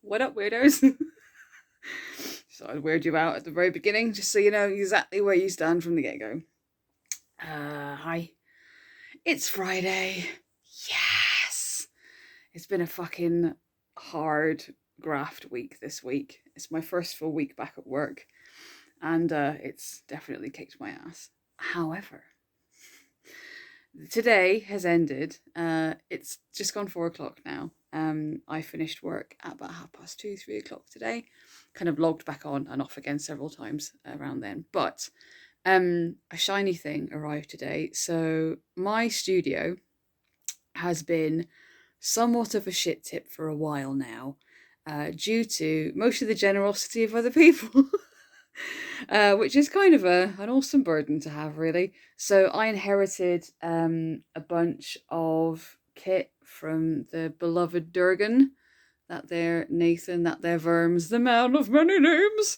What up, weirdos? So I'd weird you out at the very beginning, just so you know exactly where you stand from the get-go. Hi. It's Friday. Yes! It's been a fucking hard graft week this week. It's my first full week back at work, and it's definitely kicked my ass. However, today has ended. It's just gone 4 o'clock now. I finished work at about 2:30, 3 o'clock today. Kind of logged back on and off again several times around then. But a shiny thing arrived today. So my studio has been somewhat of a shit tip for a while now, due to mostly the generosity of other people. Which is kind of an awesome burden to have, really. So I inherited a bunch of kit from the beloved Durgan, that there Nathan, that there Verms, the man of many names,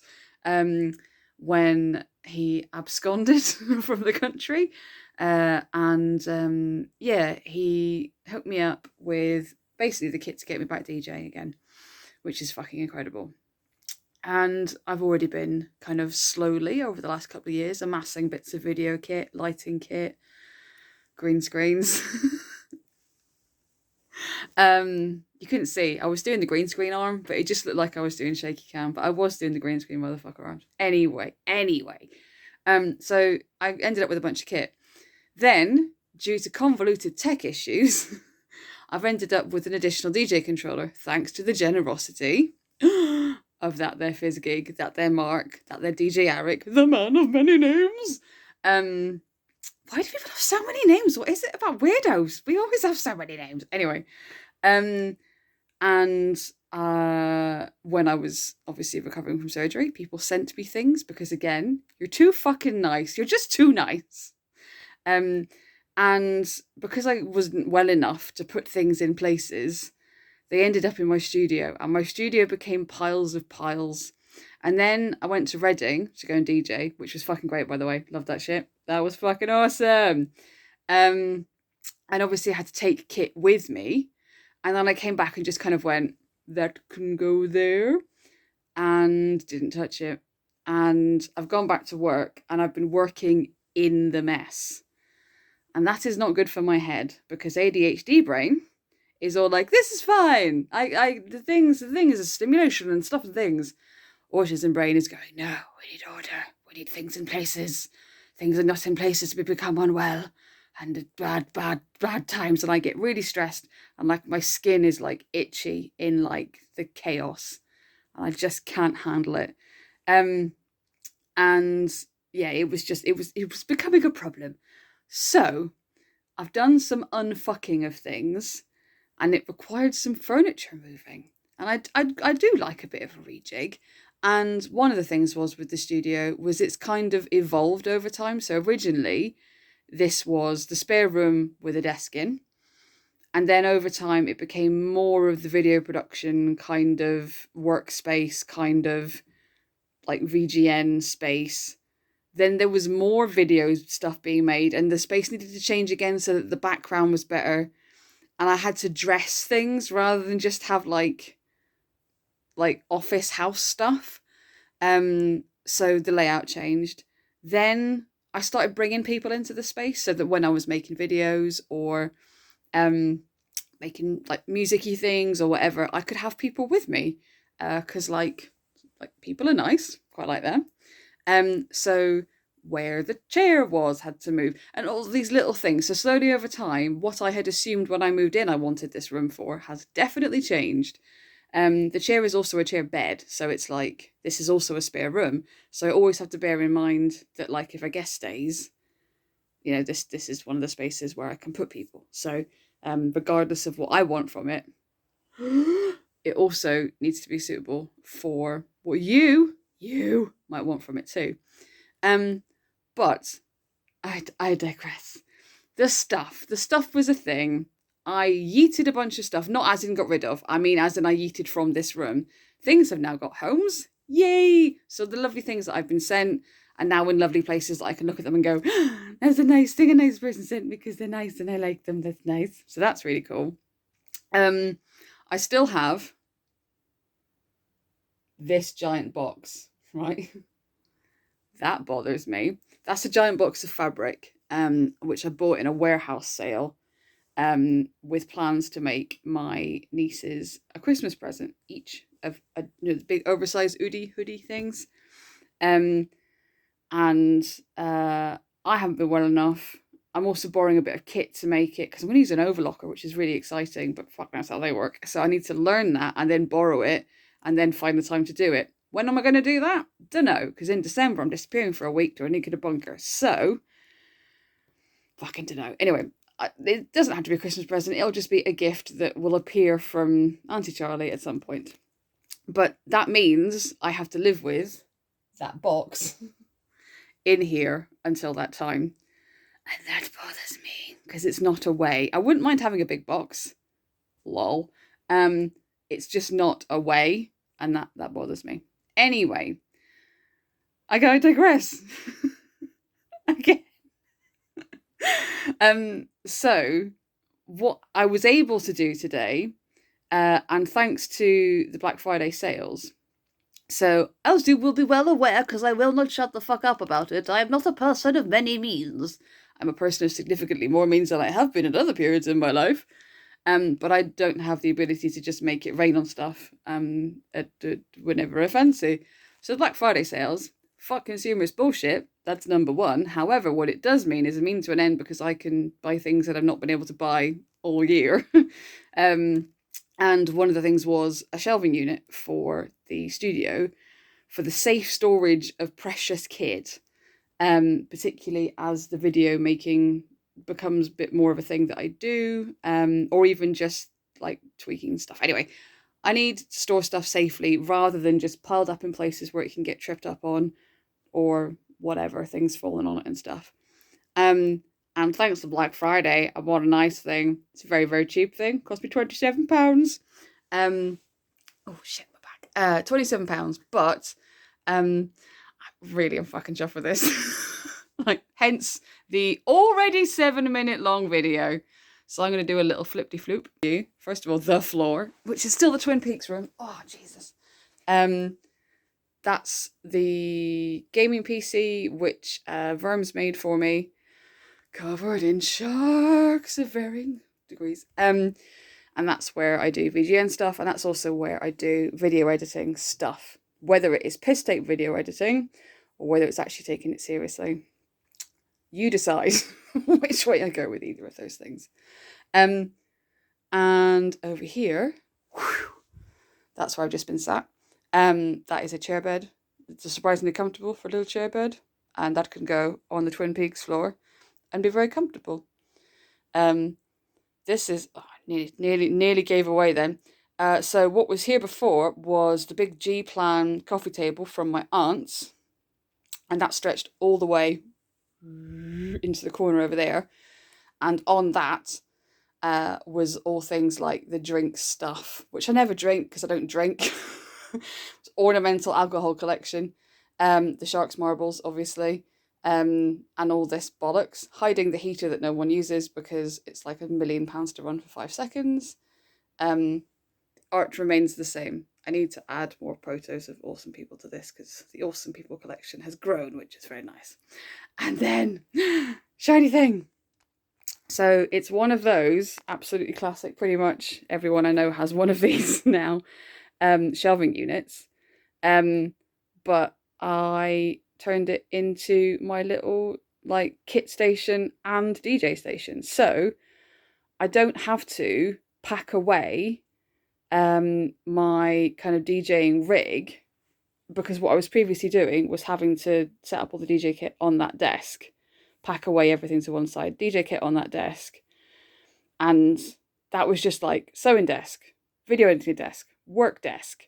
when he absconded from the country. And yeah, he hooked me up with basically the kit to get me back DJing again, which is fucking incredible. And I've already been kind of slowly over the last couple of years amassing bits of video kit, lighting kit, green screens. You couldn't see. I was doing the green screen arm, but it just looked like I was doing shaky cam. But I was doing the green screen motherfucker arms. Anyway. So I ended up with a bunch of kit. Then, due to convoluted tech issues, I've ended up with an additional DJ controller, thanks to the generosity of that there Fizz Gig, that there Mark, that there DJ Eric, the man of many names. Why do people have so many names? What is it about weirdos? We always have so many names. Anyway, and when I was obviously recovering from surgery, people sent me things because, again, you're too fucking nice. You're just too nice. And because I wasn't well enough to put things in places, they ended up in my studio, and my studio became piles of piles. And then I went to Reading to go and DJ, which was fucking great, by the way. Loved that shit. That was fucking awesome. And obviously I had to take kit with me. And then I came back and just kind of went, that can go there, and didn't touch it. And I've gone back to work, and I've been working in the mess. And that is not good for my head, because ADHD brain is all like, this is fine. The thing is a stimulation and stuff and things. Autism brain is going, no, we need order. We need things in places. Things are not in places, we become unwell. And bad times. And I get really stressed. And like my skin is like itchy in like the chaos. And I just can't handle it. And yeah, it was becoming a problem. So I've done some unfucking of things, and it required some furniture moving. And I do like a bit of a rejig. And one of the things was with the studio was it's kind of evolved over time. So originally, this was the spare room with a desk in. And then over time, it became more of the video production kind of workspace, kind of like VGN space. Then there was more video stuff being made, and the space needed to change again so that the background was better. And I had to dress things rather than just have like office house stuff. So the layout changed. Then I started bringing people into the space so that when I was making videos or making like musicy things or whatever, I could have people with me, because like people are nice, quite like them. So where the chair was had to move, and all these little things. So slowly over time, what I had assumed when I moved in I wanted this room for has definitely changed. The chair is also a chair bed, so it's like this is also a spare room. So I always have to bear in mind that, like, if a guest stays, you know, this is one of the spaces where I can put people. So regardless of what I want from it, it also needs to be suitable for what you might want from it too. But I digress. The stuff was a thing. I yeeted a bunch of stuff, not as in got rid of, I mean as in I yeeted from this room. Things have now got homes. Yay! So the lovely things that I've been sent are now in lovely places that I can look at them and go, that's a nice thing a nice person sent me because they're nice and I like them, that's nice. So that's really cool. I still have this giant box, right? That bothers me. That's a giant box of fabric, which I bought in a warehouse sale, with plans to make my nieces a Christmas present each of the big oversized hoodie things. Um, and I haven't been well enough. I'm also borrowing a bit of kit to make it because I'm going to use an overlocker, which is really exciting, but fuck knows how they work. So I need to learn that and then borrow it and then find the time to do it. When am I going to do that? Don't know, because in December I'm disappearing for a week to a nuclear bunker. So, fucking don't know. Anyway, it doesn't have to be a Christmas present. It'll just be a gift that will appear from Auntie Charlie at some point. But that means I have to live with that box in here until that time. And that bothers me because it's not away. I wouldn't mind having a big box. Lol. It's just not away, and that bothers me. Anyway, I gotta digress. Again. So what I was able to do today, and thanks to the Black Friday sales. So, as you will be well aware, because I will not shut the fuck up about it, I am not a person of many means. I'm a person of significantly more means than I have been at other periods in my life. But I don't have the ability to just make it rain on stuff whenever I fancy. So Black Friday sales, fuck consumers bullshit, that's number one. However, what it does mean is a mean to an end because I can buy things that I've not been able to buy all year. And one of the things was a shelving unit for the studio for the safe storage of precious kit, particularly as the video making becomes a bit more of a thing that I do, or even just like tweaking stuff. Anyway, I need to store stuff safely rather than just piled up in places where it can get tripped up on or whatever, things falling on it and stuff. And thanks to Black Friday, I bought a nice thing. It's a very, very cheap thing. Cost me £27. Oh shit, my back. £27, but I really am fucking chuffed with this. Like, hence the already 7-minute long video. So I'm going to do a little flip-de-floop. First of all, the floor, which is still the Twin Peaks room. Oh, Jesus. That's the gaming PC, which Verms made for me. Covered in sharks of varying degrees. And that's where I do VGN stuff, and that's also where I do video editing stuff. Whether it is piss take video editing, or whether it's actually taking it seriously. You decide which way I go with either of those things. And over here, that's where I've just been sat. That is a chair bed. It's surprisingly comfortable for a little chair bed, and that can go on the Twin Peaks floor and be very comfortable. This is nearly gave away then. So what was here before was the big G-plan coffee table from my aunt's, and that stretched all the way into the corner over there. And on that was all things like the drink stuff, which I never drink because I don't drink. Ornamental alcohol collection, the shark's marbles, obviously. And all this bollocks, hiding the heater that no one uses because it's like £1 million to run for 5 seconds. Art remains the same. I need to add more photos of awesome people to this because the awesome people collection has grown, which is very nice. And then, shiny thing. So it's one of those, absolutely classic, pretty much everyone I know has one of these now, shelving units. But I turned it into my little like kit station and DJ station. So I don't have to pack away my kind of DJing rig, because what I was previously doing was having to set up all the DJ kit on that desk, pack away everything to one side, DJ kit on that desk. And that was just like sewing desk, video editing desk, work desk,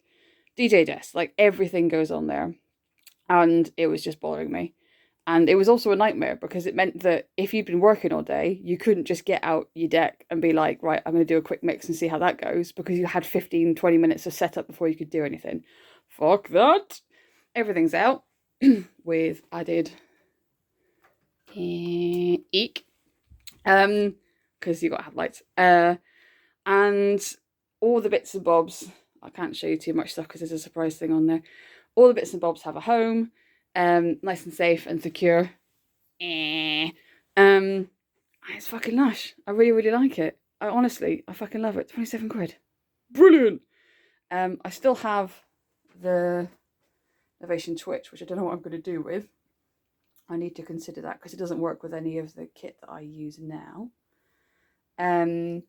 DJ desk, like everything goes on there. And it was just bothering me. And it was also a nightmare because it meant that if you'd been working all day, you couldn't just get out your deck and be like, right, I'm going to do a quick mix and see how that goes, because you had 15, 20 minutes of setup before you could do anything. Fuck that. Everything's out with added eek. Because you got to have lights. And all the bits and bobs I can't show you too much stuff because there's a surprise thing on there. All the bits and bobs have a home, nice and safe and secure. It's fucking lush. I really, really like it. I fucking love it. 27 quid. Brilliant. I still have the Novation Twitch, which I don't know what I'm going to do with. I need to consider that because it doesn't work with any of the kit that I use now. But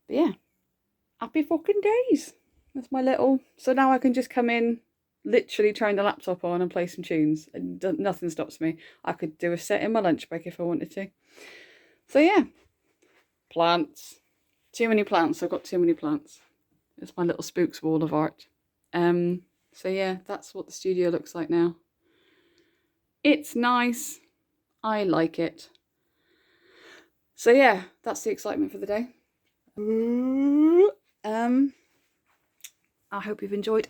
yeah, happy fucking days. That's my little. So now I can just come in, literally turn the laptop on and play some tunes, and nothing stops me. I could do a set in my lunch break if I wanted to. So yeah, plants. Too many plants. I've got too many plants. It's my little spooks wall of art. So yeah, that's what the studio looks like now. It's nice. I like it. So yeah, that's the excitement for the day. I hope you've enjoyed.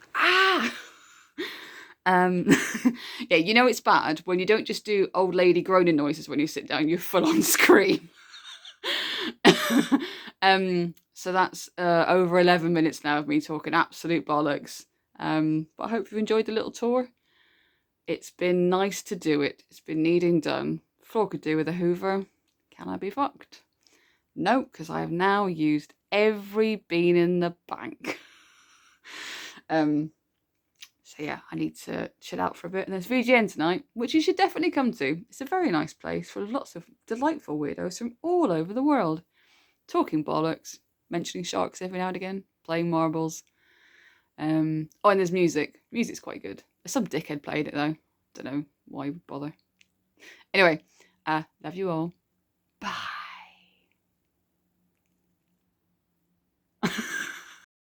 Yeah, you know it's bad when you don't just do old lady groaning noises when you sit down, you full on scream. So that's over 11 minutes now of me talking absolute bollocks. But I hope you've enjoyed the little tour. It's been nice to do it. It's been needing done. Floor could do with a hoover. Can I be fucked? No, because I have now used every bean in the bank. So yeah, I need to chill out for a bit. And there's VGN tonight, which you should definitely come to. It's a very nice place full of lots of delightful weirdos from all over the world. Talking bollocks, mentioning sharks every now and again, playing marbles. Oh, and there's music. Music's quite good. There's some dickhead playing it though. Don't know why you bother. Anyway, love you all. Bye.